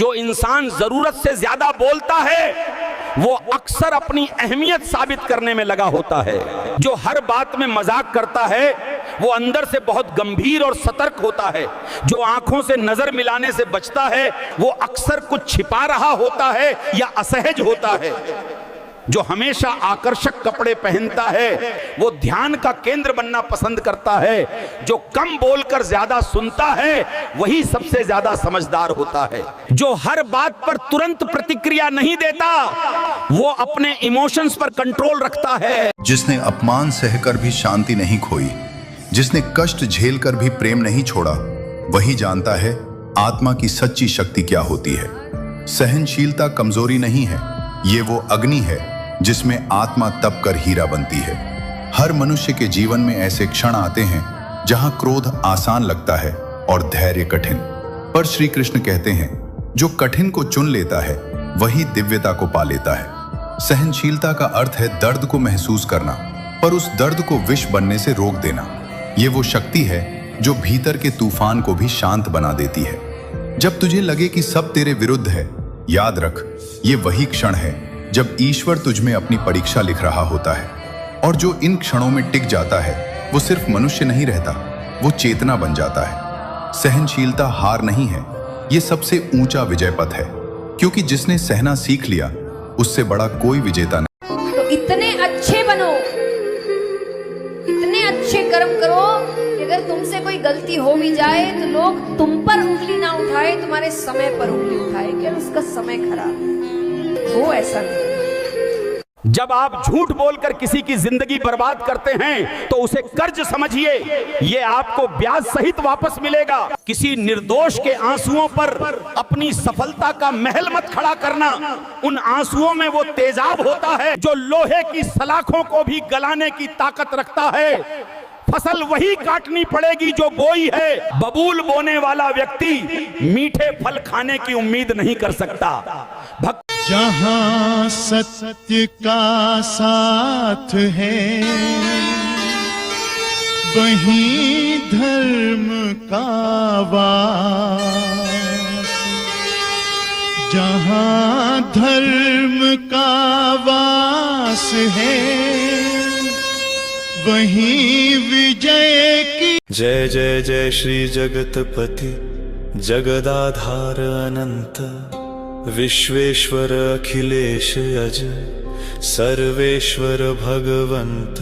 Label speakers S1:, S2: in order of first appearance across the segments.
S1: जो इंसान जरूरत से ज्यादा बोलता है वो अक्सर अपनी अहमियत साबित करने में लगा होता है। जो हर बात में मजाक करता है वो अंदर से बहुत गंभीर और सतर्क होता है। जो आंखों से नजर मिलाने से बचता है वो अक्सर कुछ छिपा रहा होता है या असहज होता है। जो हमेशा आकर्षक कपड़े पहनता है वो ध्यान का केंद्र बनना पसंद करता है। जो कम बोलकर ज्यादा सुनता है वही सबसे ज्यादा समझदार होता है। जो हर बात पर तुरंत प्रतिक्रिया नहीं देता वो अपने इमोशंस पर कंट्रोल रखता है।
S2: जिसने अपमान सहकर भी शांति नहीं खोई, जिसने कष्ट झेलकर भी प्रेम नहीं छोड़ा, वही जानता है आत्मा की सच्ची शक्ति क्या होती है। सहनशीलता कमजोरी नहीं है, ये वो अग्नि है जिसमें आत्मा तप कर हीरा बनती है। हर मनुष्य के जीवन में ऐसे क्षण आते हैं जहां क्रोध आसान लगता है और धैर्य कठिन, पर श्री कृष्ण कहते हैं जो कठिन को चुन लेता है वही दिव्यता को पा लेता है। सहनशीलता का अर्थ है दर्द को महसूस करना, पर उस दर्द को विष बनने से रोक देना। ये वो शक्ति है जो भीतर के तूफान को भी शांत बना देती है। जब तुझे लगे कि सब तेरे विरुद्ध है, याद रख ये वही क्षण है जब ईश्वर तुझ में अपनी परीक्षा लिख रहा होता है। और जो इन क्षणों में टिक जाता है वो सिर्फ मनुष्य नहीं रहता, वो चेतना बन जाता है। सहनशीलता हार नहीं है, ये सबसे ऊंचा विजय पथ है, क्योंकि जिसने सहना सीख लिया उससे बड़ा कोई विजेता नहीं।
S3: तो इतने अच्छे बनो, इतने अच्छे कर्म करो कि अगर तुमसे कोई गलती हो भी जाए तो लोग तुम पर उंगली ना उठाए, तुम्हारे समय पर उंगली उठाए कि उसका समय खराब। वो ऐसा नहीं।
S1: जब आप झूठ बोलकर किसी की जिंदगी बर्बाद करते हैं तो उसे कर्ज समझिए, ये आपको ब्याज सहित वापस मिलेगा। किसी निर्दोष के आंसुओं पर अपनी सफलता का महल मत खड़ा करना। उन आंसुओं में वो तेजाब होता है जो लोहे की सलाखों को भी गलाने की ताकत रखता है। फसल वही काटनी पड़ेगी जो बोई है। बबूल बोने वाला व्यक्ति मीठे फल खाने की उम्मीद नहीं कर सकता।
S4: जहां सत्य का साथ है वहीं धर्म का वास, जहां धर्म का वास है वहीं विजय की।
S5: जय जय जय श्री जगतपति जगदाधार अनंत विश्वेश्वर अखिलेश अज सर्वेश्वर भगवंत।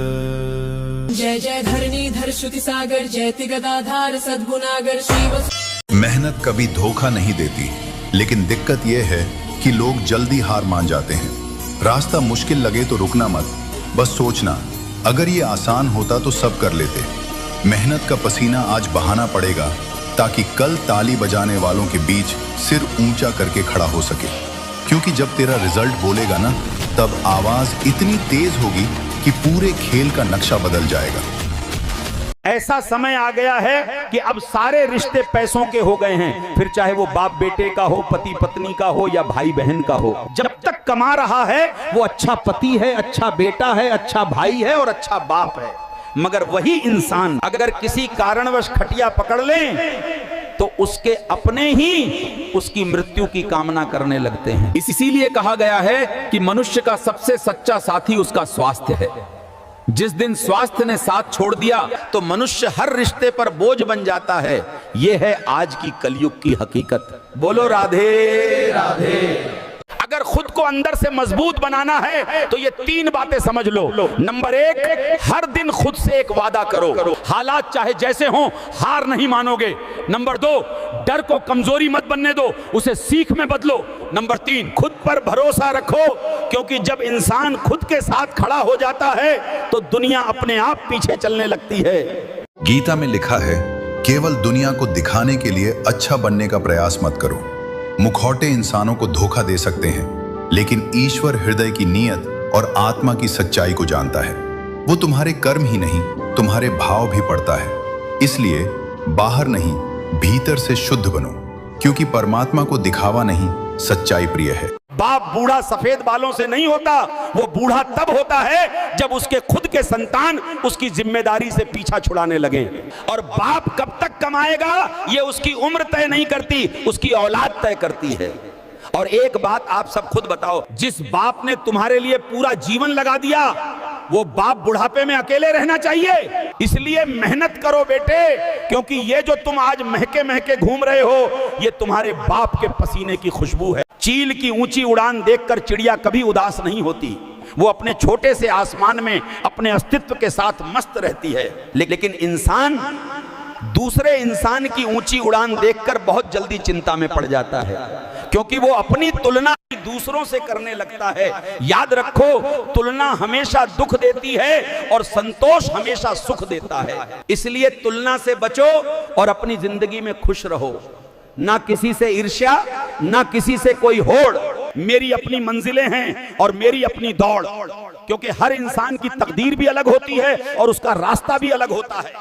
S6: जय जय धरणीधर श्रुति सागर जयति गदाधार सद्गुणागर शिव।
S2: मेहनत कभी धोखा नहीं देती, लेकिन दिक्कत यह है कि लोग जल्दी हार मान जाते हैं। रास्ता मुश्किल लगे तो रुकना मत, बस सोचना अगर ये आसान होता तो सब कर लेते। मेहनत का पसीना आज बहाना पड़ेगा ताकि कल ताली बजाने वालों के बीच सिर ऊंचा करके खड़ा हो सके, क्योंकि जब तेरा रिजल्ट बोलेगा ना तब आवाज इतनी तेज होगी कि पूरे खेल का नक्शा बदल जाएगा।
S1: ऐसा समय आ गया है कि अब सारे रिश्ते पैसों के हो गए हैं, फिर चाहे वो बाप बेटे का हो, पति पत्नी का हो या भाई बहन का हो। जब तक कमा रहा है वो अच्छा पति है, अच्छा बेटा है, अच्छा भाई है और अच्छा बाप है। मगर वही इंसान अगर किसी कारणवश खटिया पकड़ ले तो उसके अपने ही उसकी मृत्यु की कामना करने लगते हैं।
S7: इसीलिए कहा गया है कि मनुष्य का सबसे सच्चा साथी उसका स्वास्थ्य है। जिस दिन स्वास्थ्य ने साथ छोड़ दिया
S1: तो मनुष्य हर रिश्ते पर बोझ बन जाता है। यह है आज की कलयुग की हकीकत। बोलो राधे राधे। अगर खुद को अंदर से मजबूत बनाना है तो ये तीन बातें समझ लो। नंबर एक, हर दिन खुद से एक वादा करो, हालात चाहे जैसे हों हार नहीं मानोगे। नंबर दो, डर को कमजोरी मत बनने दो, उसे सीख में बदलो। नंबर तीन, खुद पर भरोसा रखो, क्योंकि जब इंसान खुद के साथ खड़ा हो जाता है तो दुनिया अपने आप पीछे चलने लगती है।
S2: गीता में लिखा है केवल दुनिया को दिखाने के लिए अच्छा बनने का प्रयास मत करो। मुखौटे इंसानों को धोखा दे सकते हैं, लेकिन ईश्वर हृदय की नीयत और आत्मा की सच्चाई को जानता है। वो तुम्हारे कर्म ही नहीं तुम्हारे भाव भी पढ़ता है। इसलिए बाहर नहीं भीतर से शुद्ध बनो, क्योंकि परमात्मा को दिखावा नहीं सच्चाई प्रिय है।
S1: बाप बूढ़ा सफेद बालों से नहीं होता, वो बूढ़ा तब होता है जब उसके खुद के संतान उसकी जिम्मेदारी से पीछा छुड़ाने लगे। और बाप कब तक कमाएगा ये उसकी उम्र तय नहीं करती, उसकी औलाद तय करती है। और एक बात आप सब खुद बताओ, जिस बाप ने तुम्हारे लिए पूरा जीवन लगा दिया वो बाप बुढ़ापे में अकेले रहना चाहिए? इसलिए मेहनत करो बेटे, क्योंकि ये जो तुम आज महके महके घूम रहे हो ये तुम्हारे बाप के पसीने की खुशबू है। चील की ऊंची उड़ान देखकर चिड़िया कभी उदास नहीं होती, वो अपने छोटे से आसमान में अपने अस्तित्व के साथ मस्त रहती है। लेकिन इंसान दूसरे इंसान की ऊंची उड़ान देखकर बहुत जल्दी चिंता में पड़ जाता है, क्योंकि वो अपनी तुलना दूसरों से करने लगता है। याद रखो, तुलना हमेशा दुख देती है और संतोष हमेशा सुख देता है। इसलिए तुलना से बचो और अपनी जिंदगी में खुश रहो। ना किसी से ईर्ष्या, ना किसी से कोई होड़। मेरी अपनी मंजिलें हैं और मेरी अपनी दौड़, क्योंकि हर इंसान की तकदीर भी अलग होती है और उसका रास्ता भी अलग होता है।